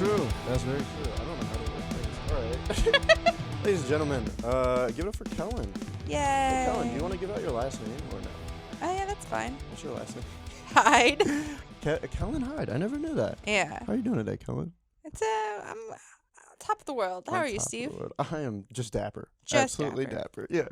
true. That's very true. I don't know how to work things. All right. Ladies and gentlemen, give it up for Kellen. Yay. Hey, Kellen, do you want to give out your last name or no? Oh, yeah, that's fine. What's your last name? Hyde. Kellen Hyde. I never knew that. Yeah. How are you doing today, Kellen? I'm top of the world. How are you, Steve? I am just dapper. Just absolutely dapper. Yeah.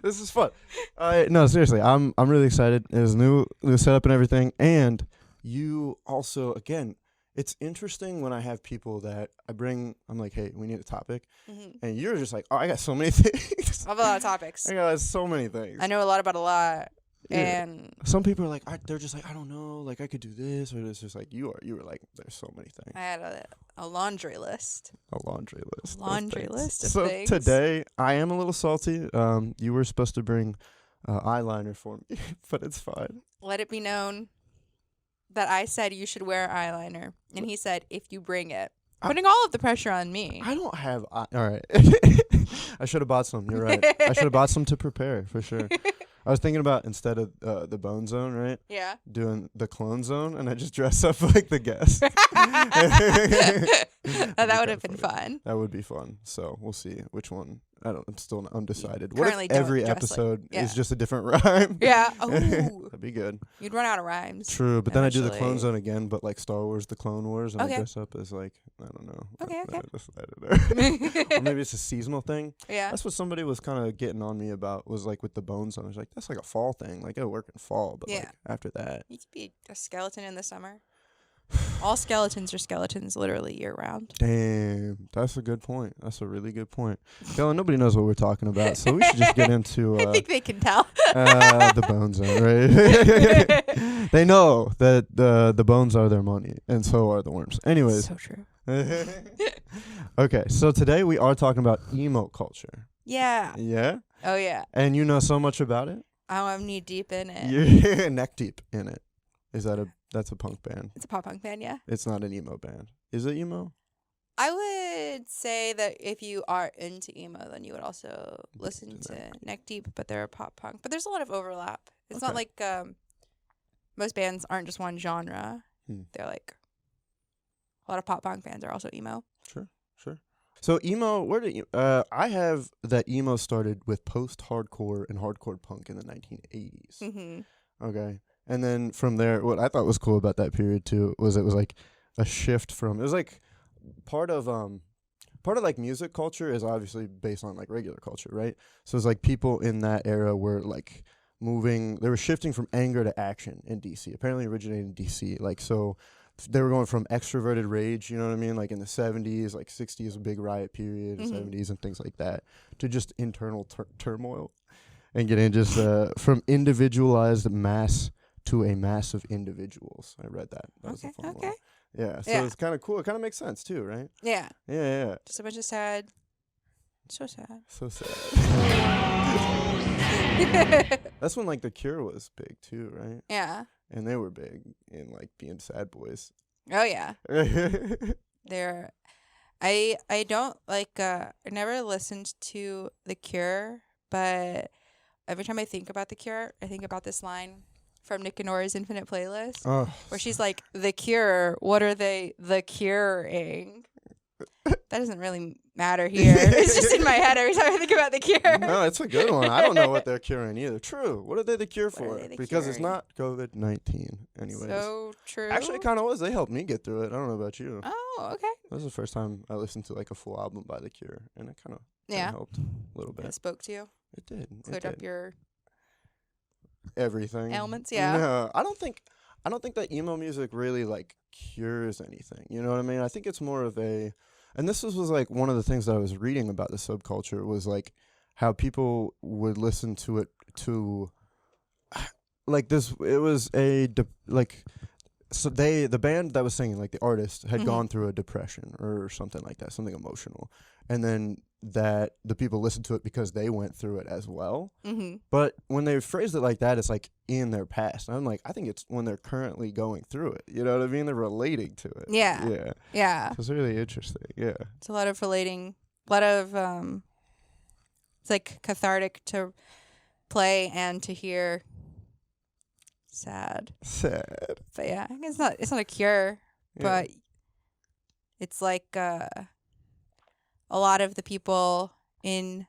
This is fun. No, seriously, I'm really excited. It's new setup and everything. And you also, again, it's interesting when I have people that I'm like, hey, we need a topic. Mm-hmm. And you're just like, oh, I got so many things. I have a lot of topics. I got so many things. I know a lot about a lot. Yeah. And some people are like, they're just like, I don't know, like I could do this, or it's just like you were like, there's so many things. I had a laundry list. A laundry list. Laundry list of so things. Today, I am a little salty. You were supposed to bring eyeliner for me, but it's fine. Let it be known that I said you should wear eyeliner, and he said if you bring it. Putting all of the pressure on me. I don't have. All right. I should have bought some. You're right. I should have bought some to prepare for sure. I was thinking about instead of the Bone Zone, right? Yeah. Doing the Clone Zone, and I just dress up like the guest. That would have been fun. That would be fun. So we'll see which one. I'm still undecided. What if every episode is just a different rhyme? Yeah. Oh. That'd be good. You'd run out of rhymes. True, but then I do the Clone Zone again, but like Star Wars, the Clone Wars, and I Okay. dress up as like, I don't know. Okay. I don't know. Or maybe it's a seasonal thing. Yeah. That's what somebody was kind of getting on me about, was like with the Bone Zone. I was like, that's like a fall thing. Like, it'll work in fall, but like after that. You could be a skeleton in the summer. All skeletons are skeletons literally year round. Damn, that's a good point. That's a really good point. Kellen, nobody knows what we're talking about, so we should just get into I think they can tell. The Bone Zone, right? They know that the bones are their money, and so are the worms. Anyways. So true. Okay, so today we are talking about emo culture. Yeah. Yeah? Oh, yeah. And you know so much about it? I'm knee deep in it. You're neck deep in it. That's a punk band? It's a pop punk band, yeah. It's not an emo band. Is it emo? I would say that if you are into emo, then you would also listen to Neck Deep, but they're pop punk. But there's a lot of overlap. It's not like most bands aren't just one genre. They're like a lot of pop punk bands are also emo. Sure. So emo, where did I have that emo started with post-hardcore and hardcore punk in the 1980s. Mm-hmm. Okay. And then from there, what I thought was cool about that period too was it was like a shift from, it was like part of like music culture is obviously based on like regular culture, right? So it's like people in that era were like they were shifting from anger to action in DC, apparently originated in DC. Like, so they were going from extroverted rage, you know what I mean? Like in the 70s, like 60s, a big riot period, 70s and things like that, to just internal turmoil and getting just from individualized mass to a mass of individuals. I read that. That was a fun one. Yeah, so it's kind of cool. It kind of makes sense too, right? Yeah. Yeah. Just a bunch of sad. So sad. So sad. That's when like The Cure was big too, right? Yeah. And they were big in like being sad boys. Oh yeah. I don't like I never listened to The Cure, but every time I think about The Cure, I think about this line from Nick and Nora's Infinite Playlist, where she's like, "The Cure, what are they the curing?" That doesn't really matter here. It's just in my head every time I think about The Cure. No, it's a good one. I don't know what they're curing either. True. What are they the cure for? Because it's not COVID-19 anyways. So true. Actually, it kind of was. They helped me get through it. I don't know about you. Oh, okay. That was the first time I listened to like a full album by The Cure, and it kind of helped a little bit. It spoke to you. It did. Cleared up your everything. Ailments, yeah. No, I don't think that emo music really like cures anything. You know what I mean? I think it's more of a, and this was like one of the things that I was reading about the subculture was like how people would listen to it to like this. It was so the band that was singing, like the artist, had gone through a depression or something like that, something emotional, and then that the people listened to it because they went through it as well. Mm-hmm. But when they phrased it like that, it's like in their past. And I'm like, I think it's when they're currently going through it. You know what I mean? They're relating to it. Yeah. So it's really interesting. Yeah. It's a lot of relating. A lot of it's like cathartic to play and to hear. Sad. But yeah, it's not a cure, but it's like a lot of the people in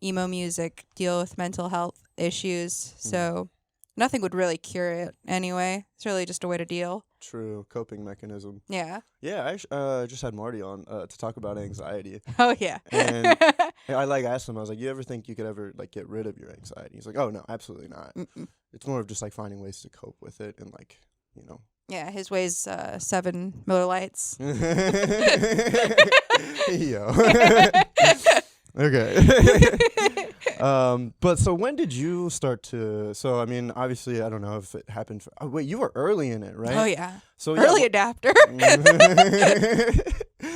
emo music deal with mental health issues, so nothing would really cure it anyway. It's really just a way to deal. True. Coping mechanism. Yeah. Yeah, I just had Marty on to talk about anxiety. Oh, yeah. And I like asked him, I was like, you ever think you could ever like get rid of your anxiety? He's like, oh, no, absolutely not. Mm-mm. It's more of just like finding ways to cope with it and like, you know. Yeah, his way's 7 Miller Lights. Yo. Okay. But so when did you start to? So I mean, obviously, I don't know if it happened. Oh, wait, you were early in it, right? Oh yeah. So early adapter.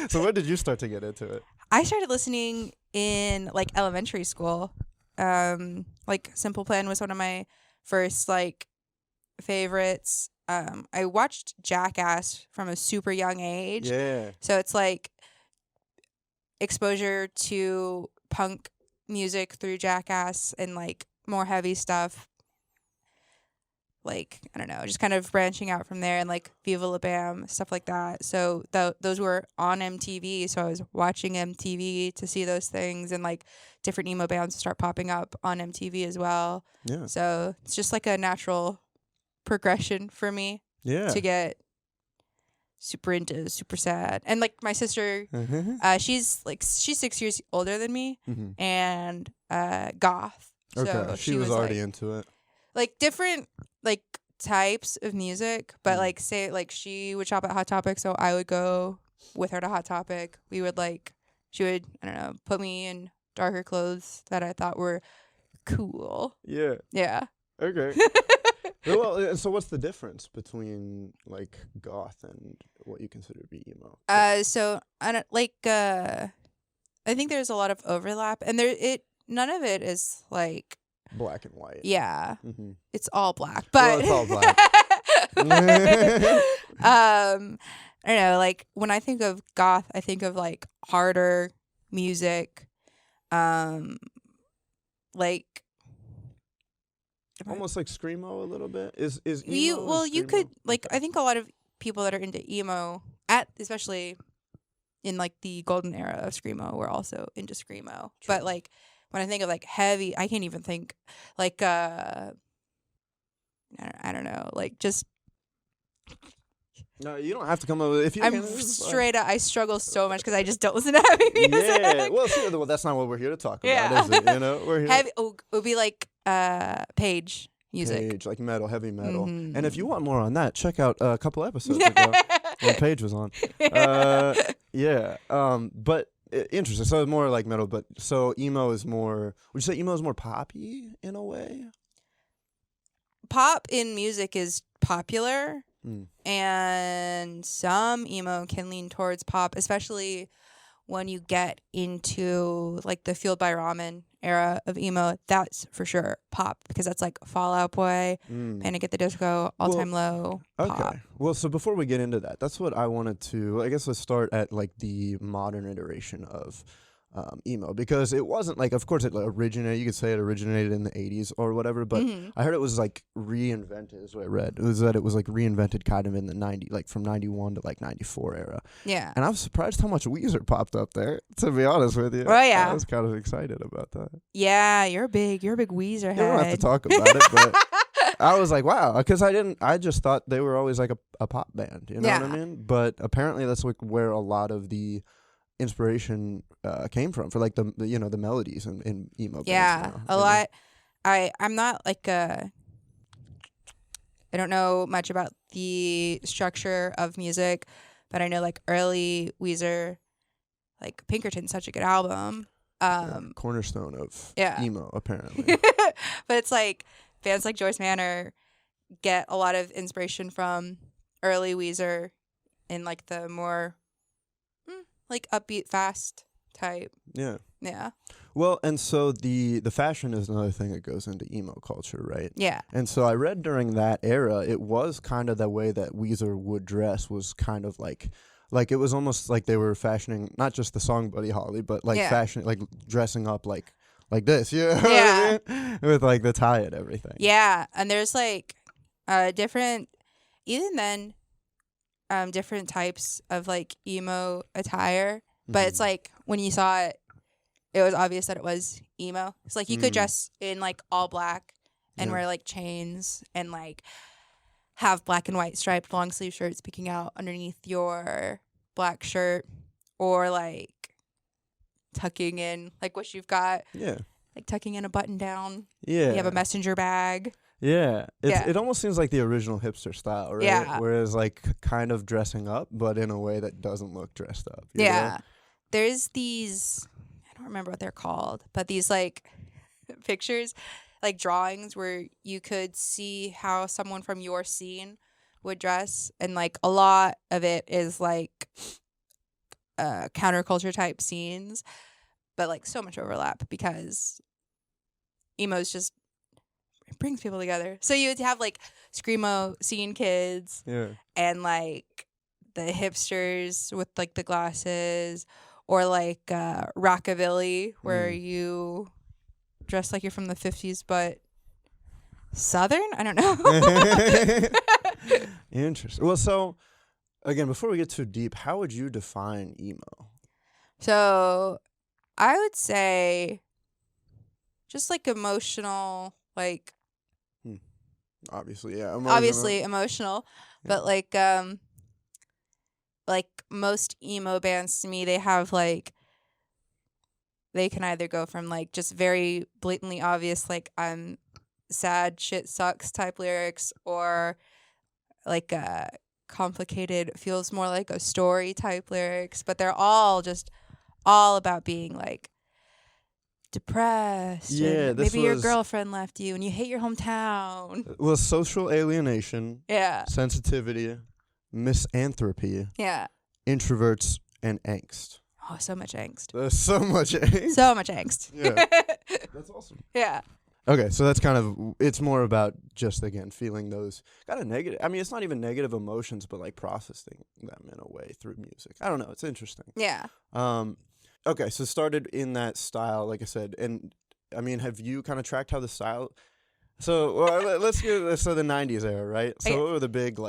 So when did you start to get into it? I started listening in like elementary school. Like Simple Plan was one of my first like favorites. I watched Jackass from a super young age. Yeah. So it's like exposure to punk music through Jackass and like more heavy stuff. Like, I don't know, just kind of branching out from there and like Viva La Bam, stuff like that. So those were on MTV. So I was watching MTV to see those things and like different emo bands start popping up on MTV as well. Yeah. So it's just like a natural progression for me to get super into super sad. And like my sister, she's 6 years older than me and goth. Okay, So she was already like, into it. Like different like types of music, but like say like she would shop at Hot Topic, so I would go with her to Hot Topic. We would like she would, I don't know, put me in darker clothes that I thought were cool. Yeah. Yeah. Okay. Well, so what's the difference between like goth and what you consider to be emo? So I don't like. I think there's a lot of overlap, and none of it is like black and white. Yeah, it's all black, Well, but it's all black. I don't know. Like when I think of goth, I think of like harder music, like. Almost like screamo a little bit. Is emo? You could like I think a lot of people that are into emo especially in like the golden era of screamo were also into screamo. True. But like when I think of like heavy, I can't even think like I don't know, like just no, you don't have to come up with if you I'm straight up. I struggle so much because I just don't listen to heavy music. Yeah, well, that's not what we're here to talk about, is it? You know, we're here. Heavy. It would be like Page music. Page, like metal, heavy metal. And if you want more on that, check out a couple episodes ago when Page was on. Yeah. But interesting. So it's more like metal, but so emo is more. Would you say emo is more poppy in a way? Pop in music is popular. And some emo can lean towards pop, especially when you get into like the Fueled by Ramen era of emo. That's for sure pop, because that's like Fall Out Boy, Panic at the Disco, All Time Low. Okay. Pop. Well, so before we get into that, that's what I wanted to. I guess let's start at like the modern iteration of emo, because it wasn't like, of course, it originated. You could say it originated in the 80s or whatever, but I heard it was like reinvented. Is what I read. It was that it was like reinvented kind of in the 90s, like from 91 to like 94 era. Yeah. And I was surprised how much Weezer popped up there. To be honest with you. Oh yeah. I was kind of excited about that. Yeah, you're a big Weezer head. You don't have to talk about it, but I was like, wow, because I just thought they were always like a pop band. You know what I mean? But apparently that's like where a lot of the inspiration came from for like the melodies in emo bands. Yeah, a lot. I'm not like I don't know much about the structure of music, but I know like early Weezer, like Pinkerton's such a good album. Cornerstone of emo, apparently. But it's like bands like Joyce Manor get a lot of inspiration from early Weezer in like the more like upbeat, fast type. Yeah. Yeah. Well, and so the fashion is another thing that goes into emo culture, right? Yeah. And so I read during that era, it was kind of the way that Weezer would dress was kind of like it was almost like they were fashioning not just the song Buddy Holly, but like fashioning, like dressing up like this, yeah. With like the tie and everything. Yeah, and there's like different. Even then, different types of like emo attire, but it's like when you saw it, it was obvious that it was emo. It's like you could dress in like all black and wear like chains and like have black and white striped long sleeve shirts peeking out underneath your black shirt, or like tucking in like what you've got. Yeah. Like tucking in a button down. Yeah. You have a messenger bag. Yeah. It almost seems like the original hipster style, right? Yeah. Whereas like kind of dressing up, but in a way that doesn't look dressed up. Yeah. Know? There's these, I don't remember what they're called, but these like pictures, like drawings where you could see how someone from your scene would dress. And like a lot of it is like counterculture type scenes, but like so much overlap because emo's just, it brings people together. So you would have like screamo scene kids and like the hipsters with like the glasses, or like rockabilly where you dress like you're from the 50s but Southern. I don't know. Interesting. Well, so again, before we get too deep, how would you define emo? So I would say just like emotional, like obviously, yeah. Emotional. But like most emo bands to me, they have like, they can either go from like just very blatantly obvious, like I'm sad, shit sucks type lyrics, or like complicated, feels more like a story type lyrics, but they're all just all about being like depressed. Yeah, maybe your girlfriend left you and you hate your hometown. Well, social alienation. Yeah. Sensitivity, misanthropy. Yeah. Introverts and angst. Oh, so much angst. There's so much angst. So much angst. Yeah. That's awesome. Yeah. Okay, so that's kind of, it's more about just, again, feeling those kind of negative, I mean, it's not even negative emotions, but like processing them in a way through music. I don't know, it's interesting. Yeah. Okay, so started in that style, like I said, and I mean, have you kind of tracked how the style? So let's go. So the '90s era, right? So what were the big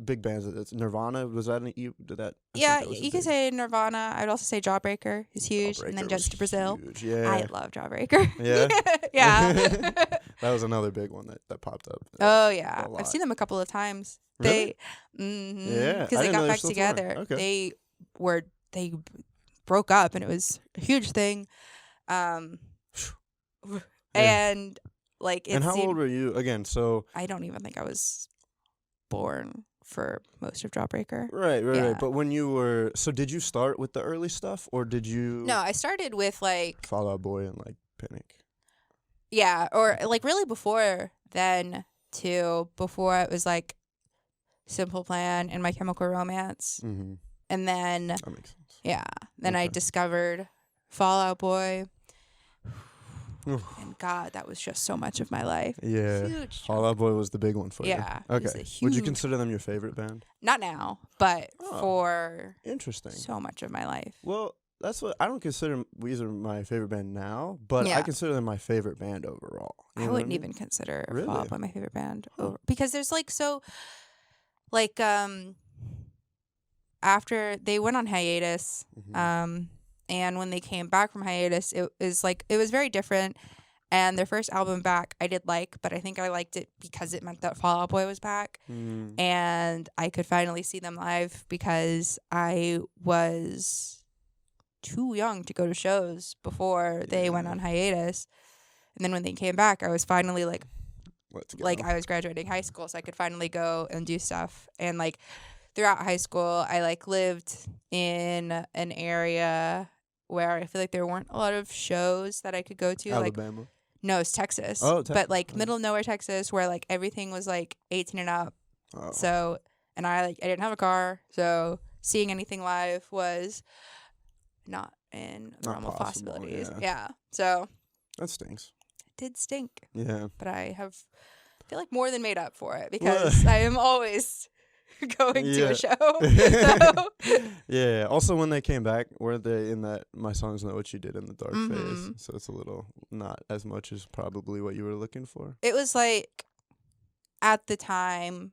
big bands? It's Nirvana, was that you? Did that? Yeah, you could say Nirvana. I'd also say Jawbreaker is huge, and then Jets to Brazil. Huge, yeah. I love Jawbreaker. Yeah, yeah. That was another big one that popped up. Oh yeah, I've seen them a couple of times. Really? Yeah, because they got back together. Okay. They broke up, and it was a huge thing. And like, and how old were you again? So I don't even think I was born for most of Jawbreaker. Right. But when you were, so did you start with the early stuff, or did you? No, I started with like Fall Out Boy and like Panic. Yeah, or like really before then too. Before it was like Simple Plan and My Chemical Romance, and then that makes sense. Yeah, then I discovered Fall Out Boy. And God, that was just so much of my life. Yeah. Huge. Fall Out Boy was the big one for you. Yeah. Okay. Would you consider them your favorite band? Not now, but for interesting. So much of my life. Well, that's what I don't consider Weezer my favorite band now, but I consider them my favorite band overall. I wouldn't even consider Fall Out Boy my favorite band because there's like after they went on hiatus, and when they came back from hiatus, it was very different. And their first album back, I did like, but I think I liked it because it meant that Fall Out Boy was back. And I could finally see them live because I was too young to go to shows before they went on hiatus. And then when they came back, I was finally like, I was graduating high school, so I could finally go and do stuff. And like throughout high school, I like lived in an area where I feel like there weren't a lot of shows that I could go to. Alabama? No, it's Texas. Oh, but like middle of nowhere Texas, where like everything was like 18 and up. Oh. So, and I didn't have a car, so seeing anything live was not in the realm of possibilities. Yeah. So that stinks. It did stink. Yeah. But I feel like more than made up for it because I am always going to a show. Yeah. Also, when they came back, were they in that My Songs Know What You Did in the Dark phase? So it's a little not as much as probably what you were looking for. It was like at the time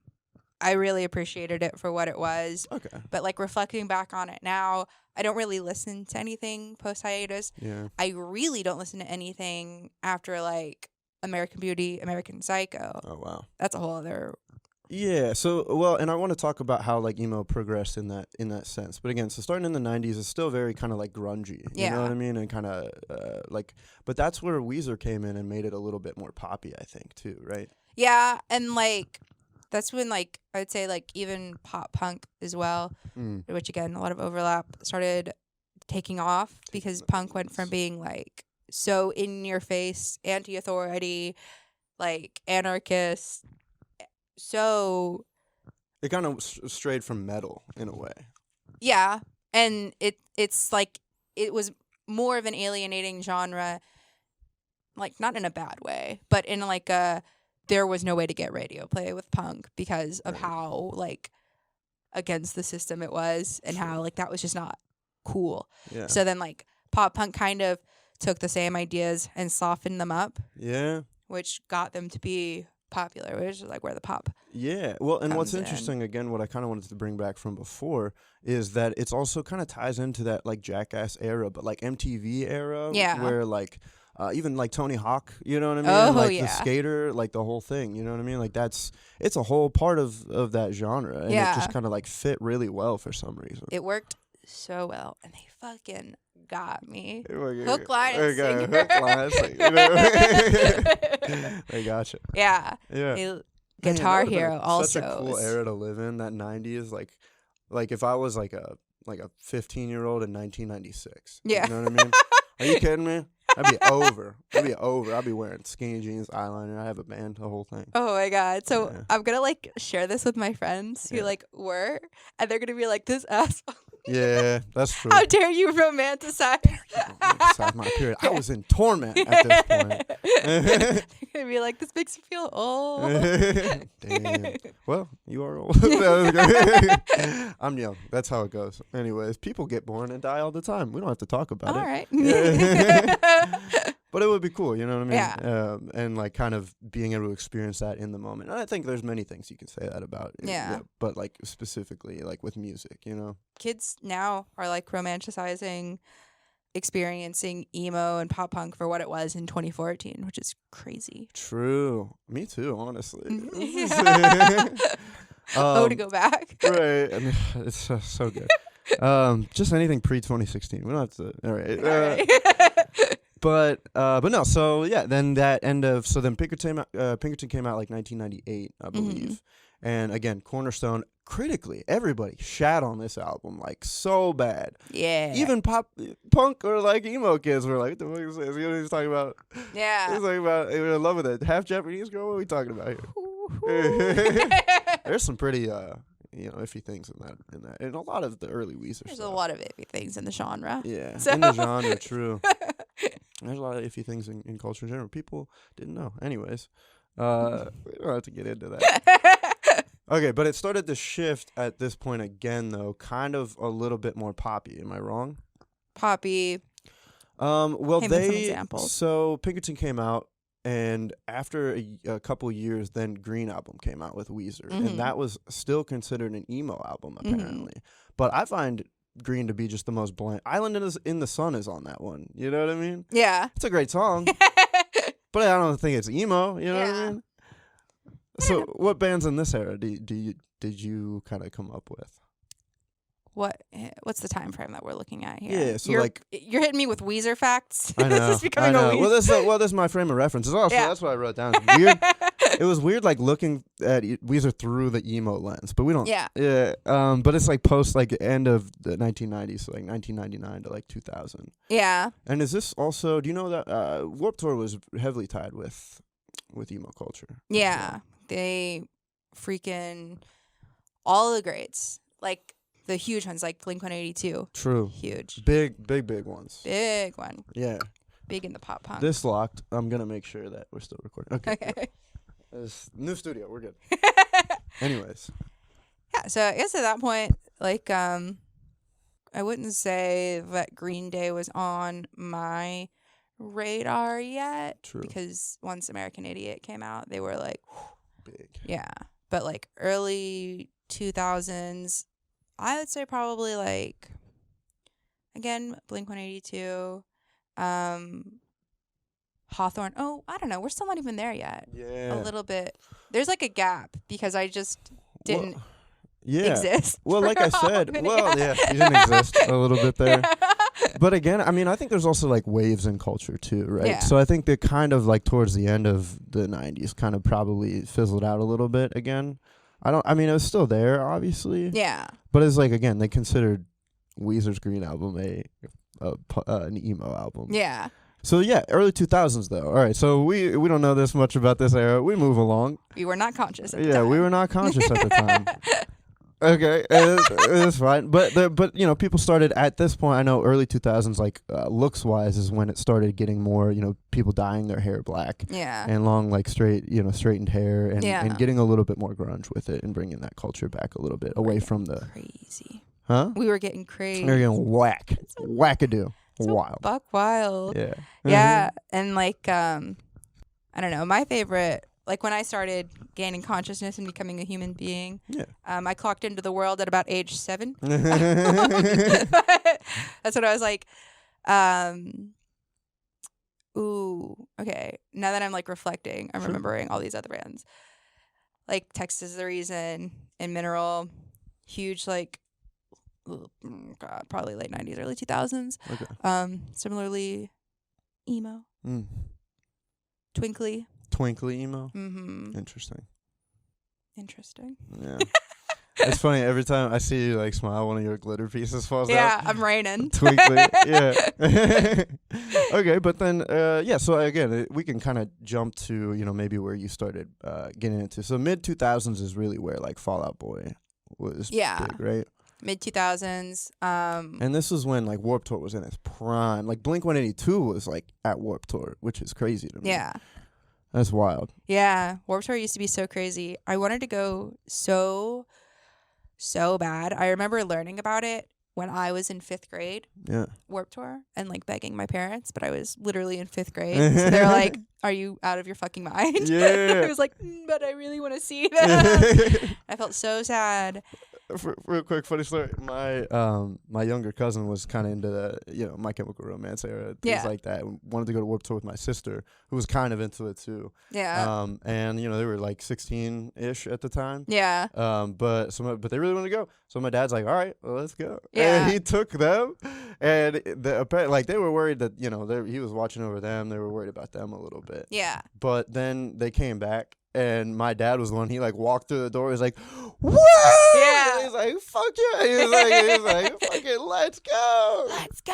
I really appreciated it for what it was. Okay. But like reflecting back on it now, I don't really listen to anything post hiatus. Yeah. I really don't listen to anything after like American Beauty, American Psycho. Oh wow. That's a whole other. Yeah. So well, and I want to talk about how like emo progressed in that sense. But again, so starting in the '90s is still very kind of like grungy. You know what I mean? And kind of like, but that's where Weezer came in and made it a little bit more poppy, I think, too. Right? Yeah, and like. That's when, like, I would say, like, even pop punk as well, which, again, a lot of overlap, started taking off because punk went from being, like, so in-your-face, anti-authority, like, anarchist, so... It kind of strayed from metal, in a way. Yeah, and it's, like, it was more of an alienating genre, like, not in a bad way, but in, like, a... There was no way to get radio play with punk because of how, like, against the system it was and how, like, that was just not cool. Yeah. So then, like, pop punk kind of took the same ideas and softened them up. Yeah. Which got them to be popular, which is, like, where the pop Well, and what's comes interesting, again, what I kind of wanted to bring back from before is that it's also kind of ties into that, like, Jackass era, but, like, MTV era. Yeah. Where, like... even like Tony Hawk, you know what I mean? Oh, like yeah. the skater, like the whole thing, you know what I mean? Like it's a whole part of that genre. And it just kind of like fit really well for some reason. It worked so well. And they fucking got me. Hook, line, and sinker. Hook, line, and sinker. You know? They gotcha. Yeah. Yeah. Guitar Hero also. Such a cool era to live in, that 90s. Like if I was like a 15-year-old in 1996. Yeah. You know what I mean? Are you kidding me? I'd be over. I'd be wearing skinny jeans, eyeliner. I have a band, the whole thing. Oh my god. So I'm gonna like share this with my friends who like were, and they're gonna be like, this asshole. Yeah, that's true. How dare you romanticize? My period. I was in torment at this point. They're gonna be like, this makes me feel old. Damn. Well, you are old. I'm young. That's how it goes. Anyways, people get born and die all the time. We don't have to talk about it. All right. But it would be cool, you know what I mean? Yeah. And like kind of being able to experience that in the moment. And I think there's many things you can say that about. Yeah. But like specifically like with music, you know? Kids now are like romanticizing experiencing emo and pop punk for what it was in 2014, which is crazy. True. Me too, honestly. To go back. Right. I mean, it's so good. Just anything pre-2016. We don't have to. All right. But no. So yeah. Then that end of then Pinkerton came out like 1998, I believe. And again, cornerstone. Critically, everybody shat on this album like so bad. Yeah. Even pop punk or like emo kids were like, "What the fuck is this?" You know what he's talking about? Yeah. He's talking about they were in love with it. Half Japanese girl. What are we talking about here? There's some pretty iffy things in that and a lot of the early Weezer There's stuff. a lot of iffy things in the genre. Yeah, so. in the genre, true. There's a lot of iffy things in culture in general. People didn't know. Anyways, we don't have to get into that. Okay, but it started to shift at this point again, though, kind of a little bit more poppy. Am I wrong? Poppy. Well, Give me some examples. So Pinkerton came out, and after a couple years, then Green album came out with Weezer, and that was still considered an emo album apparently. But I find Green to be just the most bland. Island in the Sun is on that one. You know what I mean? Yeah. It's a great song, but I don't think it's emo. You know what I mean? So, what bands in this era did you kind of come up with? What's the time frame that we're looking at here? Yeah, so you're hitting me with Weezer facts. I know. This is becoming I know. a Weezer. This is my frame of reference. Also, that's what I wrote down. It's weird. It was weird, like looking at Weezer through the emo lens, but we don't. Yeah. Yeah. But it's like post like end of the 1990s, so like 1999 to like 2000. Yeah. And is this also? Do you know that Warped Tour was heavily tied with emo culture? Yeah. They freaking all the greats, like the huge ones, like Blink-182. True. Huge. Big ones. Big one. Yeah. Big in the pop punk. This locked. I'm gonna make sure that we're still recording. Okay. This new studio. We're good. Anyways. Yeah. So I guess at that point, like, I wouldn't say that Green Day was on my radar yet. True. Because once American Idiot came out, they were like, big. Yeah. but like early 2000s, I would say probably like, again, Blink-182, Hawthorne. Oh, I don't know. We're still not even there yet. Yeah. A little bit. There's like a gap because I just didn't yeah. exist. Well, like I said, you didn't exist a little bit there. Yeah. But again, I mean, I think there's also like waves in culture too, right? Yeah. So I think that kind of like towards the end of the 90s kind of probably fizzled out a little bit again. I mean, it was still there, obviously. Yeah. But it's like, again, they considered Weezer's Green album an emo album. Yeah. So yeah, early 2000s though. All right, so we don't know this much about this era. We move along. We were not conscious at the time. Yeah, we were not conscious at the time. Okay, it's fine. But you know, people started at this point. I know early 2000s, like looks wise, is when it started getting more. You know, people dyeing their hair black. Yeah. And long, like straightened hair, and Yeah. and getting a little bit more grunge with it, and bringing that culture back a little bit away from the crazy. Huh? We were getting crazy. We were getting wackadoo, so wild, buck wild. Yeah. Yeah, and like I don't know, my favorite. Like when I started gaining consciousness and becoming a human being, I clocked into the world at about age 7. That's what I was like. Ooh, okay. Now that I'm like reflecting, I'm remembering all these other bands. Like Texas is the Reason and Mineral, huge like, God, probably late 90s, early 2000s. Okay. Similarly, emo, Twinkly emo. Mm-hmm. Interesting. Yeah. It's funny every time I see you like smile, one of your glitter pieces falls out. Yeah, I'm raining. Twinkly. Yeah. Okay, but then so again, we can kind of jump to, you know, maybe where you started getting into. So mid 2000s is really where like Fall Out Boy was big, right? Mid 2000s. And this was when like Warped Tour was in its prime. Like Blink-182 was like at Warped Tour, which is crazy to me. Yeah. That's wild. Yeah, Warped Tour used to be so crazy. I wanted to go so bad. I remember learning about it when I was in 5th grade. Yeah. Warped Tour, and like begging my parents, but I was literally in 5th grade. So they're like, "Are you out of your fucking mind?" Yeah. I was like, "But I really want to see that." I felt so sad. Real quick, funny story. My younger cousin was kind of into the, you know, My Chemical Romance era, things like that. Wanted to go to Warped Tour with my sister, who was kind of into it too. Yeah. And you know, they were like 16-ish at the time. Yeah. But they really wanted to go. So my dad's like, "All right, well, let's go." Yeah. And he took them, and like they were worried that, you know, he was watching over them. They were worried about them a little bit. Yeah. But then they came back. And my dad was the one. He like walked through the door. He's like, "What?" Yeah. He's like, "Fuck yeah!" He's like, "Fucking let's go." Let's go.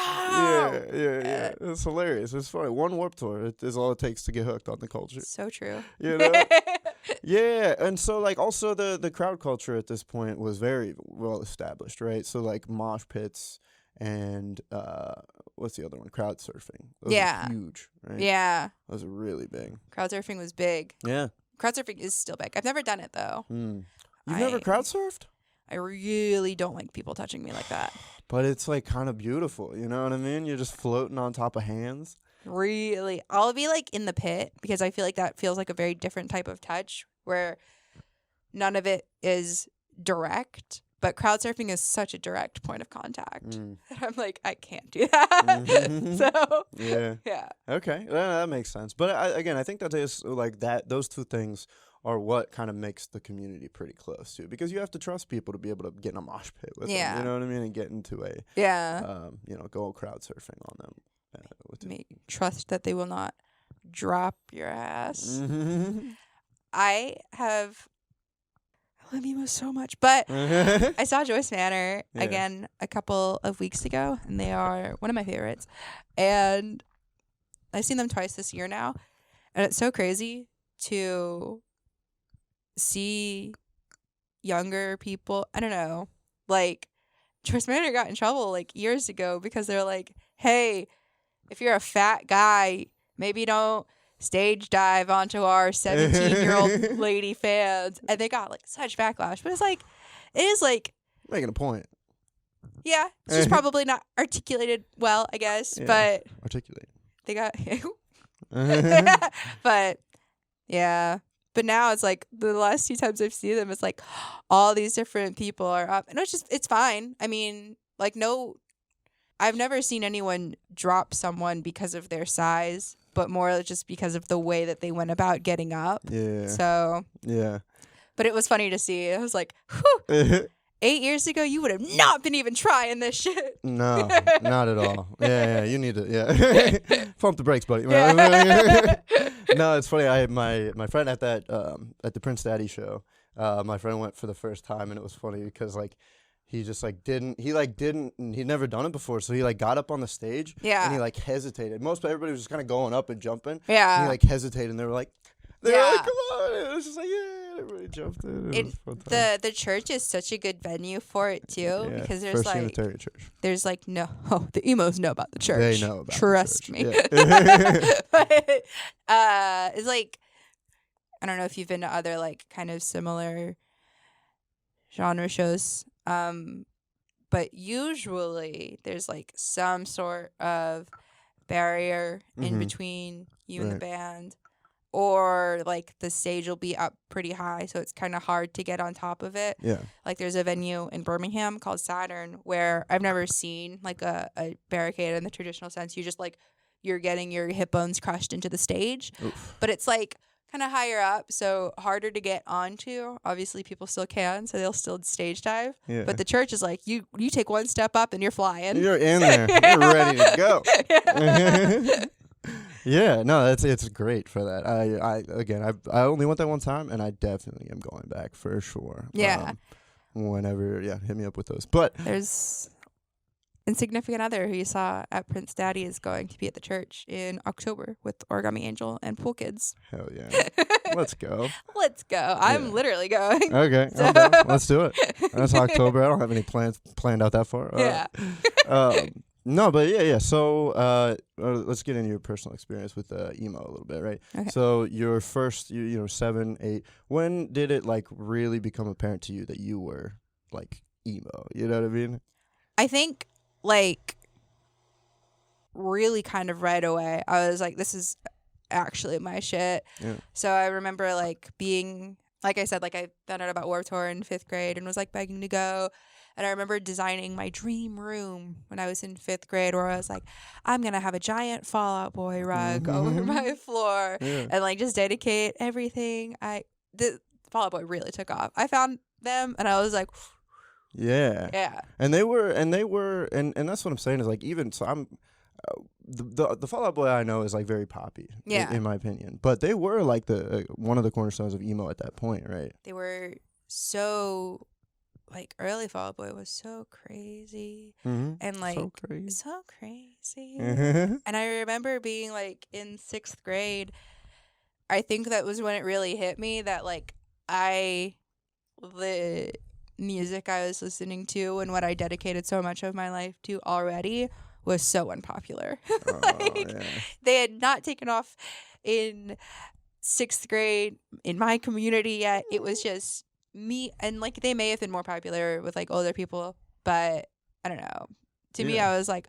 Yeah. It's hilarious. It's funny. One Warped Tour is all it takes to get hooked on the culture. So true. You know. Yeah, and so like also the crowd culture at this point was very well established, right? So like mosh pits and what's the other one? Crowd surfing. Those are huge, right? Yeah. Those are really big. Crowd surfing was big. Yeah. Crowd surfing is still big. I've never done it though. You've never crowd surfed? I really don't like people touching me like that. But it's like kind of beautiful, you know what I mean? You're just floating on top of hands. Really, I'll be like in the pit because I feel like that feels like a very different type of touch where none of it is direct. But crowd surfing is such a direct point of contact that I'm like, I can't do that. So yeah. Okay, that makes sense. But I think that is like that. Those two things are what kind of makes the community pretty close too, because you have to trust people to be able to get in a mosh pit with them. You know what I mean, and get into a you know, go crowd surfing on them. Trust that they will not drop your ass. I love emo so much, but I saw Joyce Manor again a couple of weeks ago, and they are one of my favorites. And I've seen them twice this year now, and it's so crazy to see younger people. I don't know, like Joyce Manor got in trouble like years ago because they're like, "Hey, if you're a fat guy, maybe don't stage dive onto our 17-year-old lady fans," and they got like such backlash. But it is like making a point. Yeah, it's just probably not articulated well, I guess. But articulate. They got, but yeah, But now it's like the last few times I've seen them, it's like all these different people are up. And it's fine. I mean, like, no, I've never seen anyone drop someone because of their size, but more just because of the way that they went about getting up. Yeah. So. Yeah. But it was funny to see. I was like, whew. 8 years ago, you would have not been even trying this shit. No, not at all. Yeah, you need to, pump the brakes, buddy. Yeah. No, it's funny. My friend at that at the Prince Daddy show, my friend went for the first time, and it was funny because like he just like he'd never done it before, so he like got up on the stage, and he like hesitated. Everybody was just kind of going up and jumping, and he like hesitated, and they were like, come on! And it was just like, everybody jumped in. The church is such a good venue for it too, because there's First Unitarian Church. There's like the emos know about the church. They know about Trust the me. Yeah. But it's like, I don't know if you've been to other like kind of similar genre shows, but usually there's like some sort of barrier in between you and the band. Or, like, the stage will be up pretty high, so it's kind of hard to get on top of it. Yeah. Like, there's a venue in Birmingham called Saturn where I've never seen, like, a barricade in the traditional sense. You just, like, you're getting your hip bones crushed into the stage. Oof. But it's, like, kind of higher up, so harder to get onto. Obviously, people still can, so they'll still stage dive. Yeah. But the church is like, you take one step up and you're flying. You're in there. You're ready to go. Yeah, no, it's great for that. I only went that one time, and I definitely am going back for sure. Yeah. Whenever, hit me up with those. But there's Insignificant Other, who you saw at Prince Daddy, is going to be at the church in October with Origami Angel and Pool Kids. Hell yeah. Let's go. Let's go. I'm literally going. Okay. So. Let's do it. That's October. I don't have any plans planned out that far. Yeah. No, but yeah. So let's get into your personal experience with emo a little bit, right? Okay. So your first, 7, 8, when did it like really become apparent to you that you were like emo? You know what I mean? I think like really kind of right away, I was like, this is actually my shit. Yeah. So I remember like being, like I said, like I found out about Warped Tour in 5th grade and was like begging to go. And I remember designing my dream room when I was in 5th grade, where I was like, I'm going to have a giant Fall Out Boy rug over my floor and like just dedicate everything. The Fall Out Boy really took off. I found them and I was like, yeah. And they were, and that's what I'm saying is like, even so I'm, the Fall Out Boy I know is like very poppy, in my opinion. But they were like the one of the cornerstones of emo at that point, right? They were so, like, early Fall Out Boy was so crazy. And like so crazy. And I remember being like in 6th grade. I think that was when it really hit me that like the music I was listening to and what I dedicated so much of my life to already was so unpopular. They had not taken off in 6th grade in my community yet. It was just me, and like they may have been more popular with like older people, but I don't know. To me, I was like,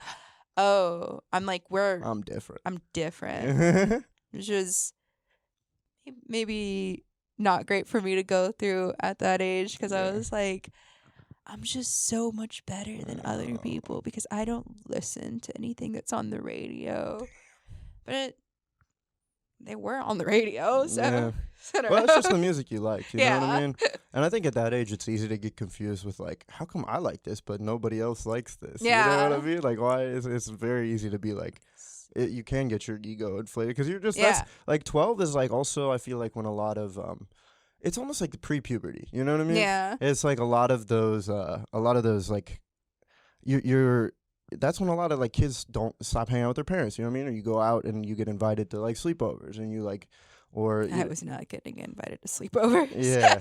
oh, I'm different. Which was maybe not great for me to go through at that age, because I was like, I'm just so much better than other people because I don't listen to anything that's on the radio. But they were on the radio, so well, it's just the music you like, you know what I mean? And I think at that age it's easy to get confused with like, how come I like this but nobody else likes this? You know what I mean? Like, why it's very easy to be like, you can get your ego inflated because you're just that's like 12 is like also I feel like when a lot of it's almost like the pre-puberty, you know what I mean? Yeah. It's like a lot of those like you're that's when a lot of like kids don't stop hanging out with their parents, you know what I mean? Or you go out and you get invited to like sleepovers and you like, or I was not getting invited to sleepovers. Yeah.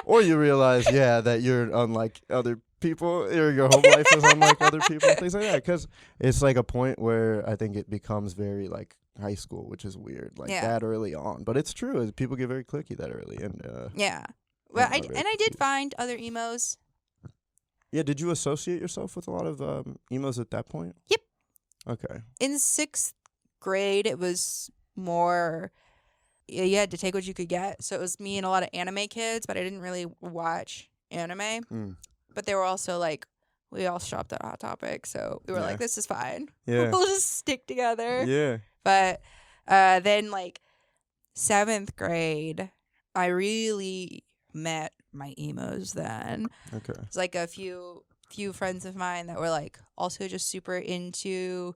Or you realize, that you're unlike other people, or your home life is unlike other people, things like that. Because it's like a point where I think it becomes very like high school, which is weird, like that early on. But it's true, people get very cliquey that early, and well, I did find other emos. Yeah, did you associate yourself with a lot of emos at that point? Yep. Okay. In 6th grade, it was more you had to take what you could get. So it was me and a lot of anime kids, but I didn't really watch anime. But they were also like, we all shopped at Hot Topic, so we were like, this is fine. Yeah. We'll just stick together. Yeah. But then, like, 7th grade, I really met my emos then. Okay. It's like a few friends of mine that were, like, also just super into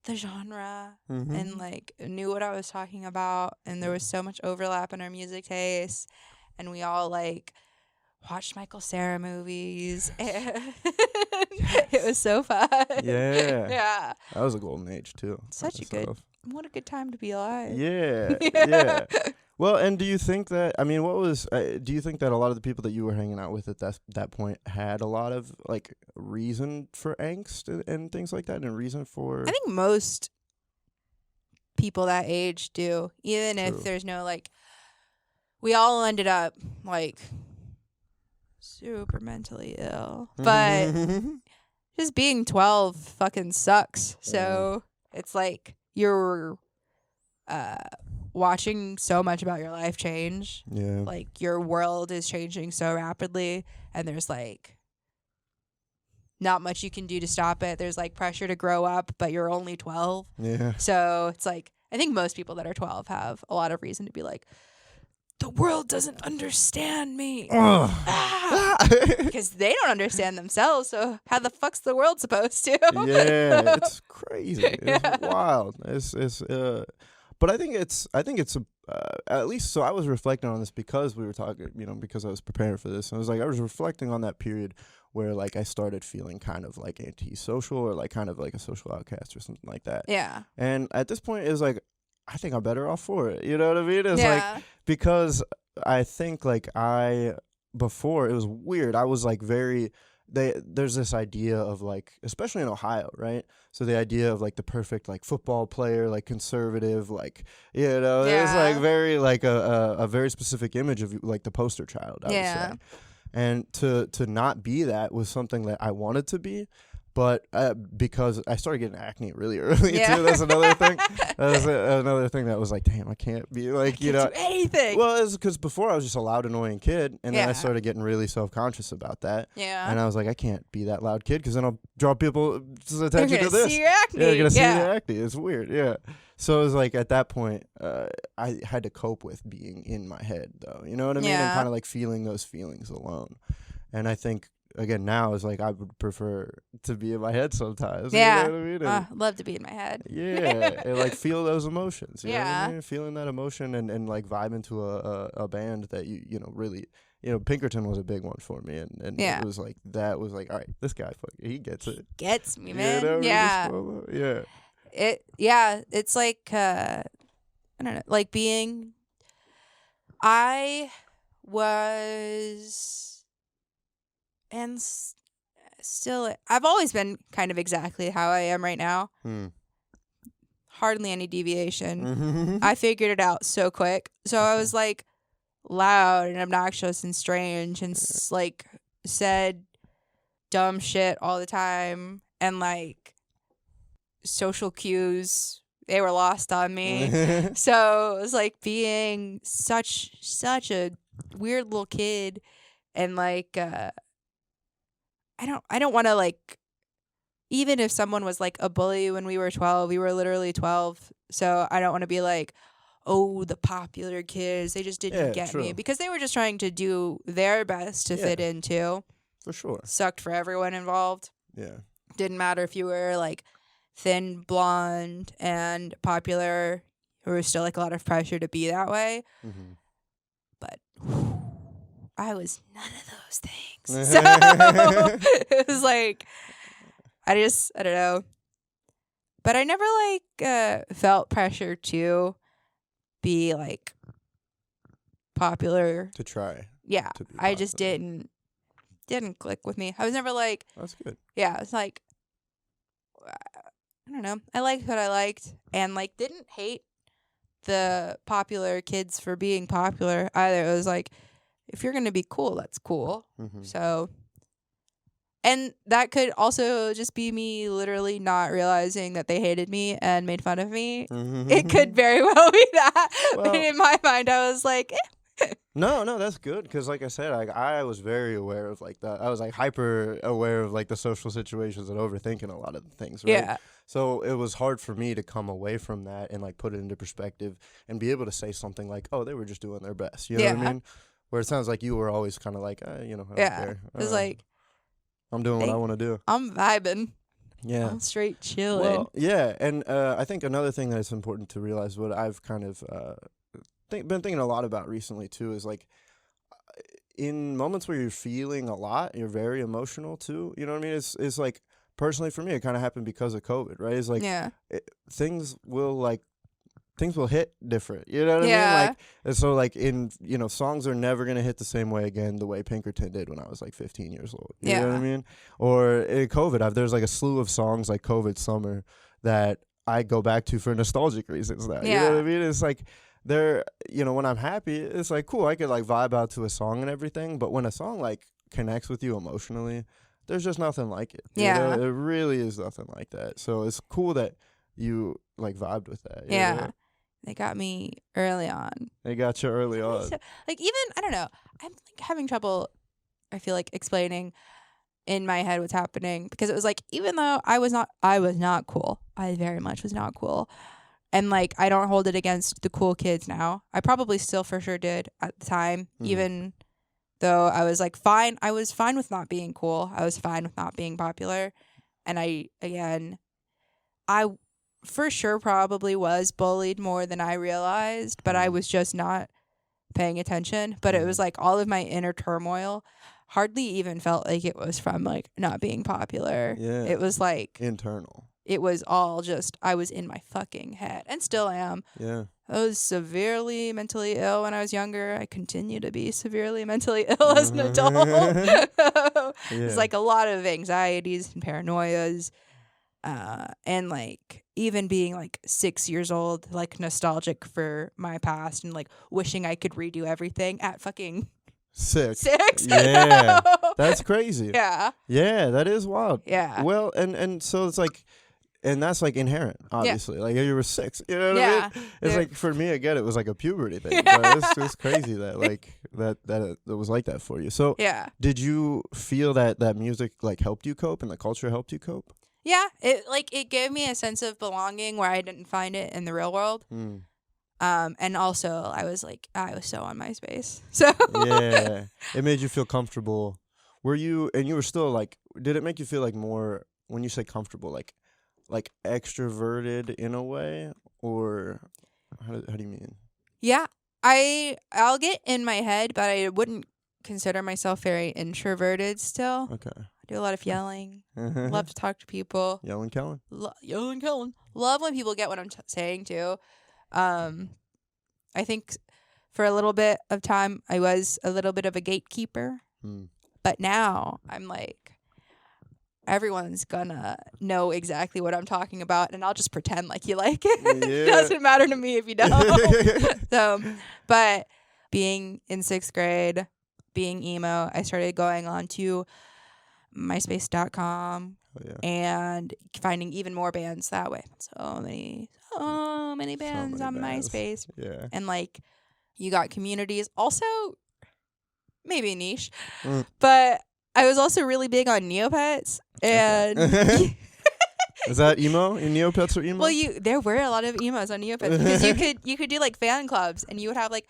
the genre and, like, knew what I was talking about. And there was so much overlap in our music tastes. And we all, like, watched Michael Cera movies. And it was so fun. Yeah. Yeah. That was a golden age, too. What a good time to be alive. Yeah. Yeah. Well, and do you think that, I mean, do you think that a lot of the people that you were hanging out with at that point had a lot of, like, reason for angst and things like that, and reason for... I think most people that age do, even True. if there's no, like, we all ended up, like, super mentally ill. But just being 12 fucking sucks. So it's like you're watching so much about your life change. Yeah. Like, your world is changing so rapidly, and there's, like, not much you can do to stop it. There's, like, pressure to grow up, but you're only 12. Yeah. So it's like, I think most people that are 12 have a lot of reason to be like, the world doesn't understand me. Because they don't understand themselves, so how the fuck's the world supposed to? Yeah, it's crazy. It's wild. But I think it's at least, so I was reflecting on this because we were talking, because I was preparing for this. And I was reflecting on that period where, like, I started feeling kind of like antisocial, or like kind of like a social outcast or something like that. Yeah. And at this point, it was like, I think I'm better off for it. You know what I mean? It's like, because I think, like, before, it was weird. I was like there's this idea of, like, especially in Ohio, right? So the idea of, like, the perfect, like, football player, like, conservative, like, it's like very, like, a very specific image of, like, the poster child, I would say. And to not be that was something that I wanted to be. But because I started getting acne really early, too. That's another thing. That was another thing that was like, damn, I can't be like, I can't do anything. Well, it's because before I was just a loud, annoying kid. And then I started getting really self-conscious about that. Yeah. And I was like, I can't be that loud kid because then I'll draw people's attention to this. You're going to see your acne. Yeah, you're going to see your acne. It's weird. Yeah. So it was like, at that point, I had to cope with being in my head, though. You know what I mean? And kind of like feeling those feelings alone. And I think, again, now is like, I would prefer to be in my head sometimes. Yeah. You know what I mean? Love to be in my head. Yeah. And like feel those emotions. You know what Yeah. I mean? Feeling that emotion and like vibing to a band that you know, really, Pinkerton was a big one for me. And it was like, that was like, all right, this guy, he gets it. Gets me, man. You know, yeah. Yeah. It's like, I don't know, like I was... And still, I've always been kind of exactly how I am right now. Hardly any deviation. I figured it out so quick. So I was like loud and obnoxious and strange and like said dumb shit all the time. And like social cues, they were lost on me. So it was like being such a weird little kid. And like, I don't want to, like, even if someone was like a bully when we were 12, we were literally 12. So I don't want to be like, oh, the popular kids, they just didn't get me, because they were just trying to do their best to fit in too. For sure. Sucked for everyone involved. Yeah. Didn't matter if you were like thin, blonde, and popular. There was still like a lot of pressure to be that way. But I was none of those things. So it was like, I don't know. But I never like felt pressure to be like popular. To try. Yeah. I just didn't click with me. I was never like, that's good. Yeah. It's like, I don't know. I liked what I liked and like didn't hate the popular kids for being popular either. It was like, if you're going to be cool, that's cool. So And that could also just be me literally not realizing that they hated me and made fun of me. It could very well be that. Well, but in my mind, I was like, No, that's good. Because like I said, I was very aware of like that. I was like hyper aware of like the social situations and overthinking a lot of the things, right? Yeah. So it was hard for me to come away from that and like put it into perspective and be able to say something like, oh, they were just doing their best. You know what I mean? Where it sounds like you were always kind of like, I don't care. It was like, I'm doing what I want to do. I'm vibing. Yeah. I'm straight chilling. Well, yeah. And I think another thing that's important to realize, what I've kind of been thinking a lot about recently too, is like in moments where you're feeling a lot, you're very emotional too. You know what I mean? It's like, personally for me, it kind of happened because of COVID, right? It's like things will hit different. You know what I mean? Like, and so like in, songs are never going to hit the same way again the way Pinkerton did when I was like 15 years old. You know what I mean? Or in COVID, there's like a slew of songs like COVID Summer that I go back to for nostalgic reasons now. You know what I mean? It's like when I'm happy, it's like cool, I could like vibe out to a song and everything, but when a song like connects with you emotionally, there's just nothing like it. You know? It really is nothing like that. So it's cool that you like vibed with that. Yeah. You know? They got me early on. They got you early on. So, like, even, I don't know, I'm like having trouble, I feel like, explaining in my head what's happening, because it was like, even though I was not cool. I very much was not cool. And like, I don't hold it against the cool kids now. I probably still for sure did at the time, even though I was like fine. I was fine with not being cool. I was fine with not being popular. And I for sure probably was bullied more than I realized, but I was just not paying attention. But it was like all of my inner turmoil hardly even felt like it was from like not being popular. Yeah. It was like internal. It was all just, I was in my fucking head and still am. Yeah. I was severely mentally ill when I was younger. I continue to be severely mentally ill as an adult. It's like a lot of anxieties and paranoias. And like even being like 6 years old, like nostalgic for my past and like wishing I could redo everything at fucking 6. Yeah. That's crazy. Yeah. Yeah, that is wild. Yeah. Well, and so it's like, and that's like inherent, obviously. Like you were 6, you know what I mean? It's like, for me again, it was like a puberty thing. But it's crazy that like that it was like that for you. So did you feel that music like helped you cope and the culture helped you cope? Yeah, it gave me a sense of belonging where I didn't find it in the real world. And also I was so on MySpace. So yeah, it made you feel comfortable. Were you still like? Did it make you feel like more when you say comfortable, like extroverted in a way, or how do you mean? Yeah, I'll get in my head, but I wouldn't consider myself very introverted still. Okay. I do a lot of yelling. Love to talk to people. Yelling Kellen. Yelling Kellen. Love when people get what I'm saying too. I think for a little bit of time I was a little bit of a gatekeeper. But now I'm like, everyone's gonna know exactly what I'm talking about, and I'll just pretend like you like it. It doesn't matter to me if you don't. So, but being in 6th grade, being emo, I started going on to myspace.com and finding even more bands that way. So many bands on MySpace. Yeah. And like, you got communities. Also, maybe niche, but I was also really big on Neopets. And is that emo? In Neopets or emo? Well, there were a lot of emos on Neopets because you could do like fan clubs, and you would have like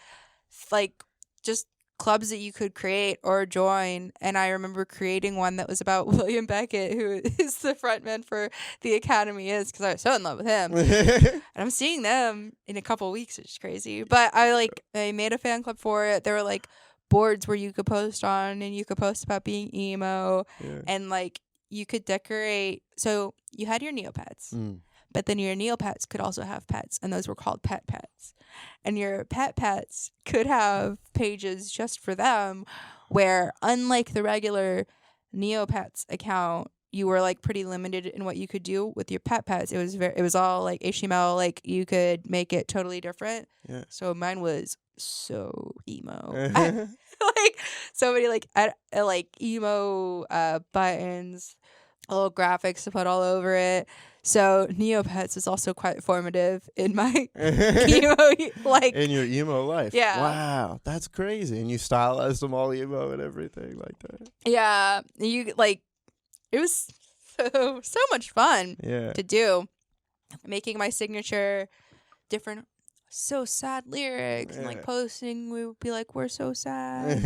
just clubs that you could create or join. And I remember creating one that was about William Beckett, who is the frontman for The Academy Is, because I was so in love with him. And I'm seeing them in a couple weeks, which is crazy. But I made a fan club for it. There were like boards where you could post on, and you could post about being emo, and like you could decorate. So you had your Neopets, but then your Neopets could also have pets, and those were called pets. And your pets could have pages just for them, where unlike the regular Neopets account, you were like pretty limited in what you could do with your pets. It was all like HTML, like you could make it totally different. So mine was so emo. like so many like emo buttons, little graphics to put all over it. So Neopets is also quite formative in my emo in your emo life. Yeah. Wow, that's crazy. And you stylized them all emo and everything like that. Yeah, you like it was so much fun to do. Making my signature different so sad lyrics and like posting, we would be like, we're so sad.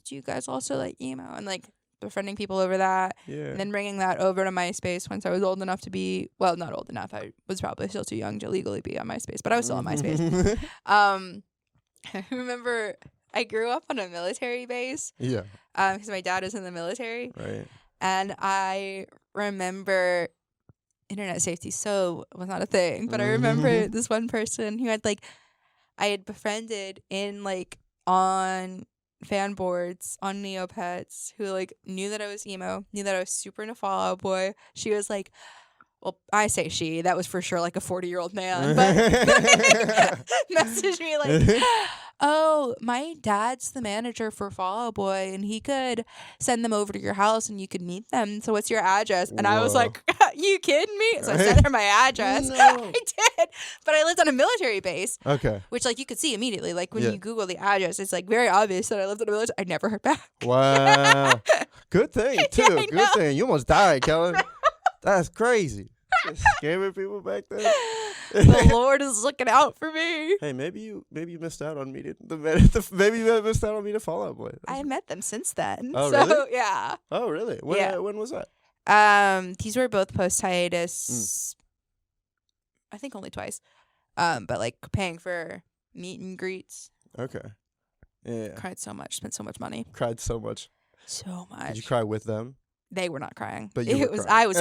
Do you guys also like emo? And like befriending people over that. And then bringing that over to MySpace once I was old enough to be, well, not old enough. I was probably still too young to legally be on MySpace, but I was still on MySpace. I remember I grew up on a military base. Yeah. Because my dad is in the military. Right. And I remember internet safety was not a thing, but I remember this one person who had like I had befriended in like on fan boards on Neopets who like knew that I was emo, knew that I was super into Fall Out Boy. She was like, well, I say she, that was for sure like a 40-year-old man, but messaged me like, oh, my dad's the manager for Fall Out Boy and he could send them over to your house and you could meet them. So what's your address? And I was like, you kidding me? So I sent her my address. No. I did. But I lived on a military base. Okay. Which like you could see immediately. Like when you Google the address, it's like very obvious that I lived on a military. I never heard back. Wow. Good thing too. Yeah, good thing. You almost died, Kellen. That's crazy. Just scamming people back then. The Lord is looking out for me. Hey, maybe you missed out on meeting maybe you missed out on meeting Fall Out Boy. I met them since then. Oh, so, really? Yeah. Oh, really? When was that? These were both post hiatus. I think only twice. But like paying for meet and greets. Okay. Yeah. Cried so much. Spent so much money. Cried so much. So much. Did you cry with them? They were not crying. But you were crying. I was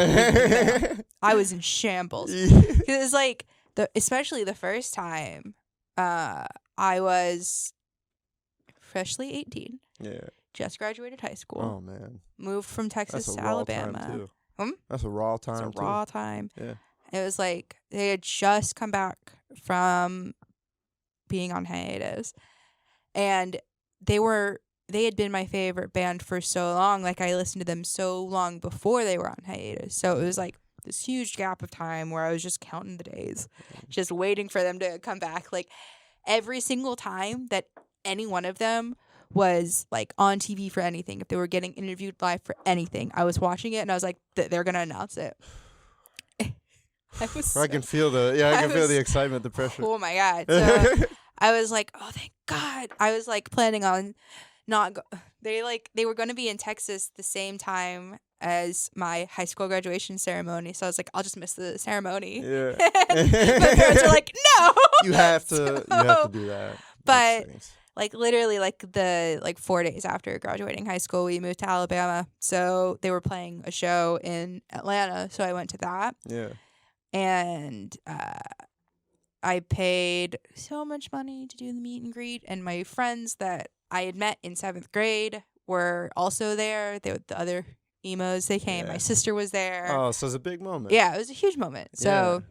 I was in shambles. It was like especially the first time I was freshly 18. Yeah. Just graduated high school. Oh man. Moved from Texas to Alabama. That's a raw time. It's a raw time. Yeah. It was like they had just come back from being on hiatus. And they had been my favorite band for so long. Like, I listened to them so long before they were on hiatus. So it was like this huge gap of time where I was just counting the days, just waiting for them to come back. Like, every single time that any one of them was, like, on TV for anything, if they were getting interviewed live for anything, I was watching it and I was like, they're going to announce it. I can feel the excitement, the pressure. Oh, my God. So I was like, oh, thank God. I was, like, planning on they were going to be in Texas the same time as my high school graduation ceremony, so I was like, I'll just miss the ceremony. Yeah. My parents were like, no. You have to do that. But like literally like 4 days after graduating high school, we moved to Alabama, so they were playing a show in Atlanta, so I went to that. Yeah. And I paid so much money to do the meet and greet, and my friends that I had met in 7th grade were also there. They were the other emos. They came. Yeah. My sister was there. Oh, so it was a big moment. Yeah, it was a huge moment. So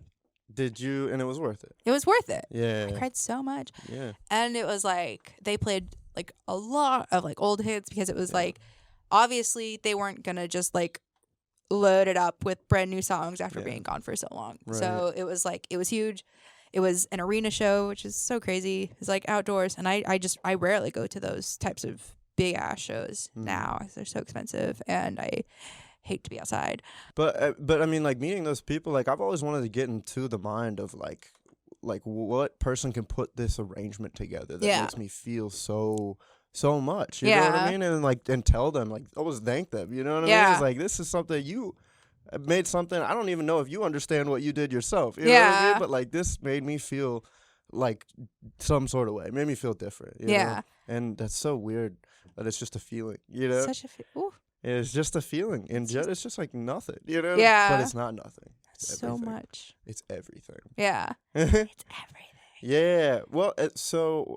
did you? And it was worth it. It was worth it. Yeah. I cried so much. Yeah. And it was like they played like a lot of like old hits because it was like obviously they weren't gonna just like load it up with brand new songs after being gone for so long. Right. So it was like it was huge. It was an arena show, which is so crazy. It's like outdoors, and I rarely go to those types of big ass shows now. They're so expensive, and I hate to be outside. But I mean, like meeting those people, like I've always wanted to get into the mind of like what person can put this arrangement together that makes me feel so much. You know what I mean? And tell them, like always thank them. You know what I mean? It's like this is something you made something. I don't even know if you understand what you did yourself. You know what I mean? But like this made me feel like some sort of way. It made me feel different. You know? And that's so weird that it's just a feeling. You know? Such a it's just a feeling. And it's just like nothing. You know? Yeah. But it's not nothing. It's so much. It's everything. Yeah. It's everything. Yeah. Well, so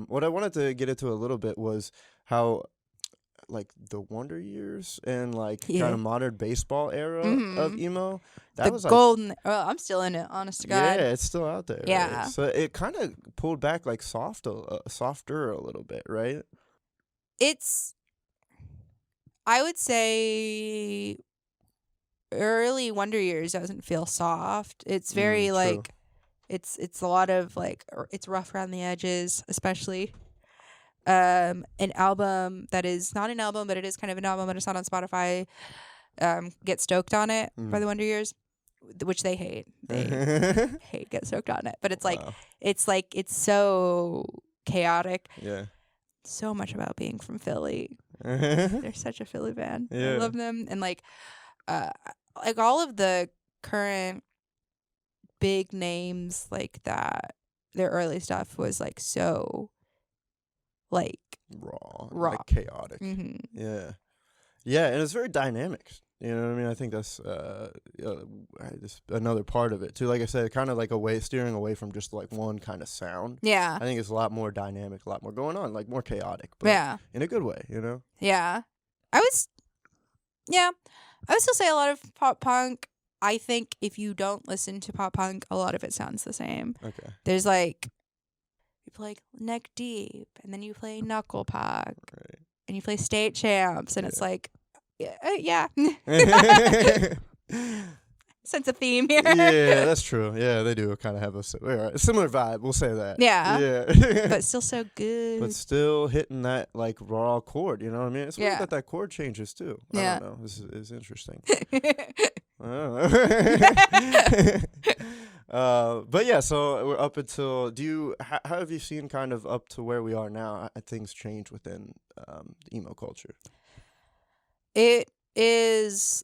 what I wanted to get into a little bit was how like the Wonder Years and like kind of modern baseball era of emo. That was like golden. Well, I'm still in it, honest to God. Yeah, it's still out there. Yeah. Right? So it kind of pulled back like softer a little bit, right? I would say early Wonder Years doesn't feel soft. It's very like it's a lot of like it's rough around the edges, especially an album that is not an album, but it is kind of an album, but it's not on Spotify. Get Stoked on It by the Wonder Years, which they hate. They hate Get Stoked on It, but it's like it's so chaotic. Yeah. So much about being from Philly. They're such a Philly band. I love them. And like all of the current big names like that, their early stuff was like so like raw. Like chaotic. Yeah, and it's very dynamic. You know what I mean? I think that's just another part of it too. Like I said, kind of like steering away from just like one kind of sound. Yeah. I think it's a lot more dynamic, a lot more going on, like more chaotic. But in a good way, you know? Yeah. I would still say a lot of pop punk. I think if you don't listen to pop punk, a lot of it sounds the same. Okay. There's like, you play Neck Deep, and then you play Knuckle Puck, and you play State Champs, and it's like, sense of theme here. Yeah, that's true. Yeah, they do kind of have a similar vibe. We'll say that. Yeah. But still so good. But still hitting that like raw chord. You know what I mean? It's weird that chord changes too. Yeah. I don't know. This is interesting. I don't know. But yeah, so we're up until. How have you seen kind of up to where we are now? Things change within the emo culture. It is.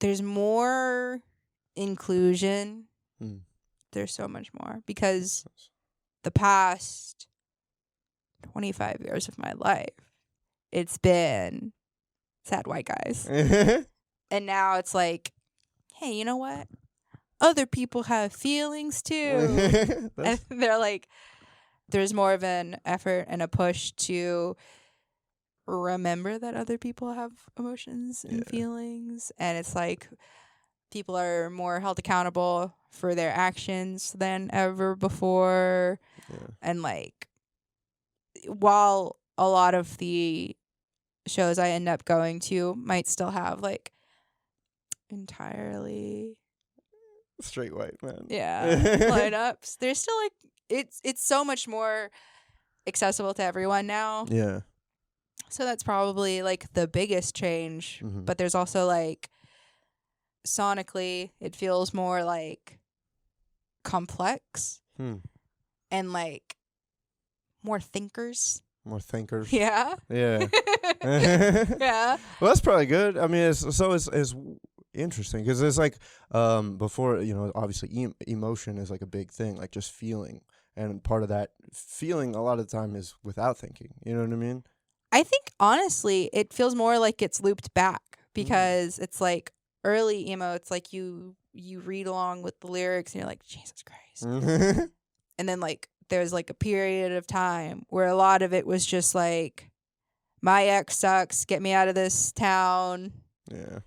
There's more inclusion. There's so much more because the past 25 years of my life, it's been sad white guys. And now it's like, hey, you know what? Other people have feelings too. And they're like, there's more of an effort and a push to remember that other people have emotions and feelings, and it's like people are more held accountable for their actions than ever before. And like, while a lot of the shows I end up going to might still have like entirely straight white men lineups, there's still like it's so much more accessible to everyone now. So that's probably like the biggest change. But there's also like sonically it feels more like complex and like more thinkers. Yeah. Yeah. Yeah. Well, that's probably good. I mean, it's interesting because it's like before, you know, obviously emotion is like a big thing, like just feeling, and part of that feeling a lot of the time is without thinking. You know what I mean? I think honestly, it feels more like it's looped back because it's like early emo. It's like you read along with the lyrics and you're like, Jesus Christ. And then like there's like a period of time where a lot of it was just like, my ex sucks, get me out of this town. Yeah,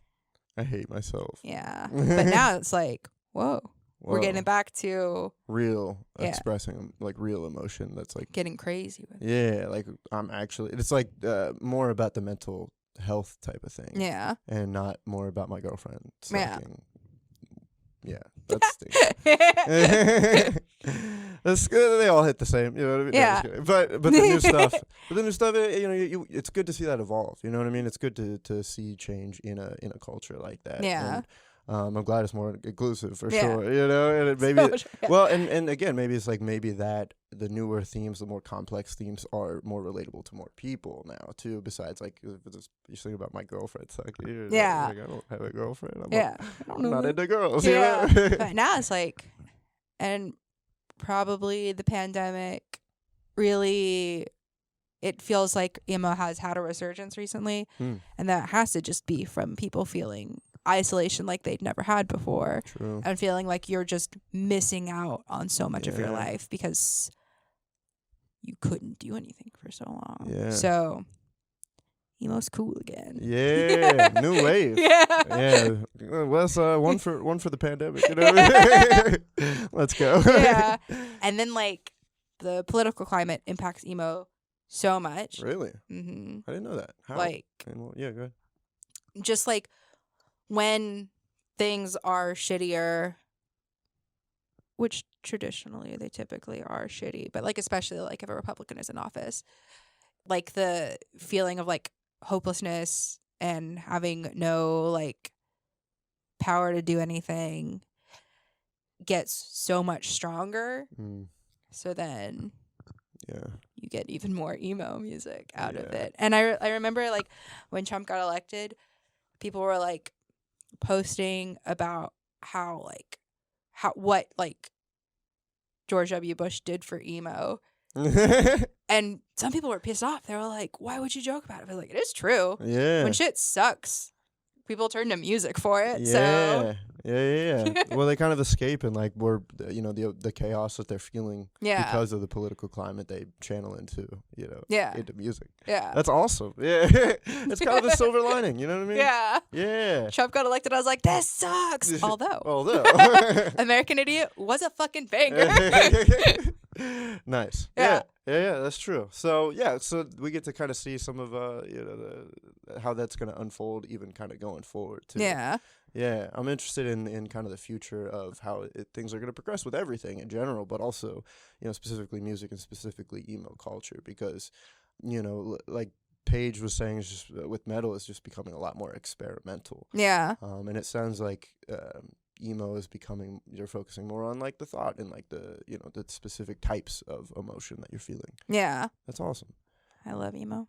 I hate myself. Yeah, but now it's like, whoa. We're getting back to real expressing like real emotion. That's like getting crazy with. Yeah, like I'm actually. It's like more about the mental health type of thing. Yeah, and not more about my girlfriend sucking. Yeah, that's good. They all hit the same. You know what I mean? Yeah. No, but the new stuff. But the new stuff. You know, it's good to see that evolve. You know what I mean? It's good to see change in a culture like that. Yeah. And, I'm glad it's more inclusive for sure, you know, and it maybe and again, maybe it's like that the newer themes, the more complex themes are more relatable to more people now too. Besides, like, you're thinking about my girlfriend sucking. Yeah, like, I don't have a girlfriend. I'm not into girls. Yeah, you know? But now it's like, and probably the pandemic really. It feels like emo has had a resurgence recently, and that has to just be from people feeling isolation like they'd never had before. True. And feeling like you're just missing out on so much of your life because you couldn't do anything for so long. Yeah. So emo's cool again. Yeah, new wave. Yeah. Well, that's one for the pandemic. You know? Let's go. Yeah. And then like the political climate impacts emo so much. Really? Mm-hmm. I didn't know that. How? Like, Well, yeah, go ahead. just like when things are shittier, which traditionally they typically are shitty, but like especially like if a Republican is in office, like the feeling of like hopelessness and having no like power to do anything gets so much stronger. So then you get even more emo music out of it. And I remember like when Trump got elected, people were like posting about what like George W. Bush did for emo. And some people were pissed off. They were like, why would you joke about it? I was like, it is true. Yeah. When shit sucks, people turn to music for it. Yeah. So. Yeah. Well, they kind of escape and like were, the chaos that they're feeling because of the political climate they channel into, into music. Yeah. That's awesome. Yeah. It's kind of the silver lining. You know what I mean? Yeah. Yeah. Trump got elected. I was like, this sucks. Although. American Idiot was a fucking banger. Nice. Yeah. Yeah, that's true. So so we get to kind of see some of how that's going to unfold, even kind of going forward too. Yeah, I'm interested in kind of the future of how things are going to progress with everything in general, but also specifically music and specifically emo culture, because like Paige was saying, is just with metal is just becoming a lot more experimental. Yeah. And it sounds like emo is becoming, you're focusing more on like the thought and like the the specific types of emotion that you're feeling. Yeah. That's awesome. I love emo.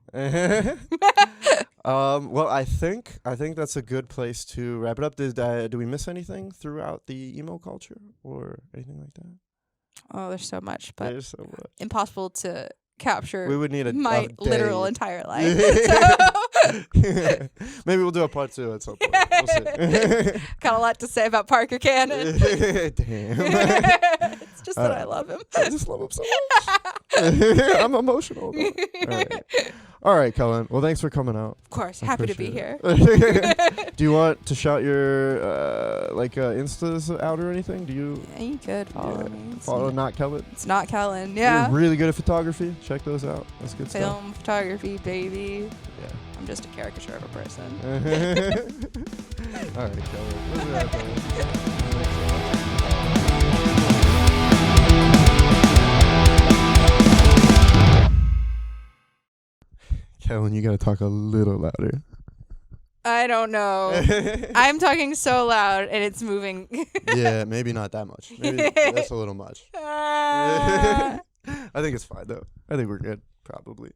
Well, I think that's a good place to wrap it up. Do we miss anything throughout the emo culture or anything like that? Oh, there's so much, but there's so much. Impossible to capture. We would need my literal entire life. Maybe we'll do a part 2 at some point. We'll see. Got a lot to say about Parker Cannon. Damn. It's just that I love him. I just love him so much. I'm emotional. All right, Kellen. Well, thanks for coming out. Of course, happy to be here. Do you want to shout your Instas out or anything? Do you? Yeah, you could follow me. Follow Not Kellen. It's Not Kellen. Yeah. You're really good at photography. Check those out. That's good stuff. Film photography, baby. Yeah. I'm just a caricature of a person. All right, Kellen. We'll do that, Kellen. Kellen, you gotta talk a little louder. I don't know. I'm talking so loud and it's moving. Yeah, maybe not that much. Maybe that's a little much. I think it's fine though. I think we're good, probably.